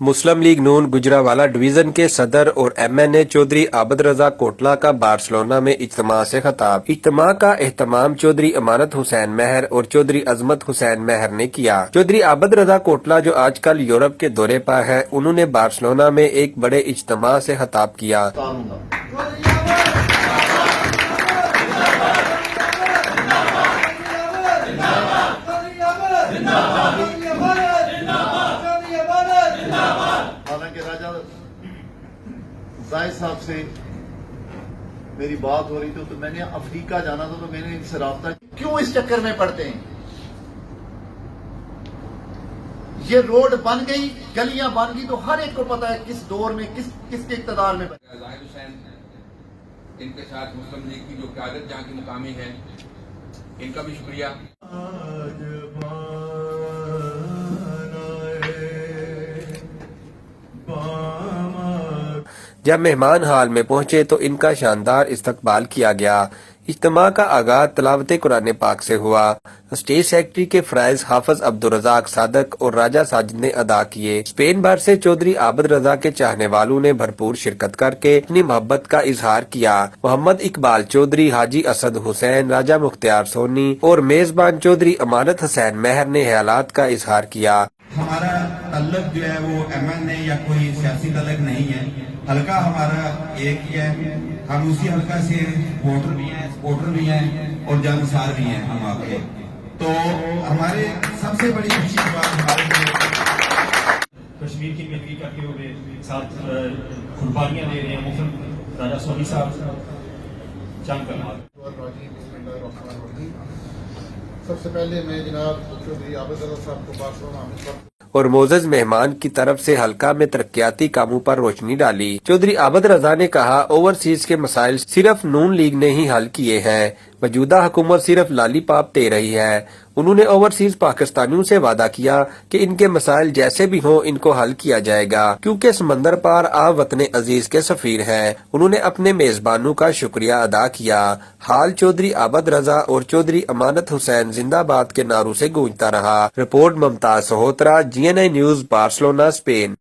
مسلم league نون Gujranwala division کے صدر اور MNA چودھری عابد رضا کوٹلہ کا بارسلونا میں اجتماع سے خطاب۔ اجتماع کا اہتمام چودھری امانت حسین مہر اور چودھری عظمت حسین مہر نے کیا۔ چودھری عابد رضا کوٹلہ جو آج کل یورپ کے دورے پر ہیں، انہوں نے بارسلونا میں ایک بڑے اجتماع سے خطاب کیا۔ حالانکہ راجہ زاہد صاحب سے میری بات ہو رہی تھی تو میں نے افریقہ جانا تھا تو میں نے ان سے رابطہ کیوں اس چکر میں پڑتے ہیں؟ یہ روڈ بن گئی، گلیاں بن گئی تو ہر ایک کو پتا ہے کس دور میں کس کے اقتدار میں زاہد حسین ان کے ساتھ مسلم لیگ کی جو قیادت جہاں کی مقامی ہے، ان کا بھی شکریہ۔ جب مہمان حال میں پہنچے تو ان کا شاندار استقبال کیا گیا۔ اجتماع کا آغاز تلاوت قرآن پاک سے ہوا۔ اسٹیٹ سیکرٹری کے فرائض حافظ عبدالرزاق صادق اور راجہ ساجد نے ادا کیے۔ اسپین بھر سے چودھری عابد رضا کے چاہنے والوں نے بھرپور شرکت کر کے اپنی محبت کا اظہار کیا۔ محمد اقبال چودھری، حاجی اسد حسین، راجہ مختار سونی اور میزبان چودھری امانت حسین مہر نے خیالات کا اظہار کیا۔ ہمارا تعلق جو ہے وہ MNA یا کوئی سیاسی تعلق نہیں ہے، حلقہ ہمارا ایک ہی ہے، ہم اسی حلقہ سے ووٹر بھی ہیں، سپورٹر بھی ہیں اور جانسار بھی ہیں ہم آپ کے۔ تو ہمارے سب سے بڑی خوشی کی بات ہمارے کشمیر کی ملکی کرتے ہوئے ساتھ قربانیاں دے رہے ہیں مفت راجہ سونی صاحب چند کلمات۔ سب سے پہلے میں جناب چودھری عابد رضا صاحب کو بارسلونا آمد اور معزز مہمان کی طرف سے حلقہ میں ترقیاتی کاموں پر روشنی ڈالی۔ چودھری عابد رضا نے کہا، اوورسیز کے مسائل صرف نون لیگ نے ہی حل کیے ہیں، موجودہ حکومت صرف لالی پاپ دے رہی ہے۔ انہوں نے اوورسیز پاکستانیوں سے وعدہ کیا کہ ان کے مسائل جیسے بھی ہوں ان کو حل کیا جائے گا، کیونکہ سمندر پار آپ وطن عزیز کے سفیر ہیں۔ انہوں نے اپنے میزبانوں کا شکریہ ادا کیا۔ حال چودھری عابد رضا اور چودھری امانت حسین زندہ باد کے نعروں سے گونجتا رہا۔ رپورٹ ممتاز سہوترا، GNI نیوز، بارسلونا، اسپین۔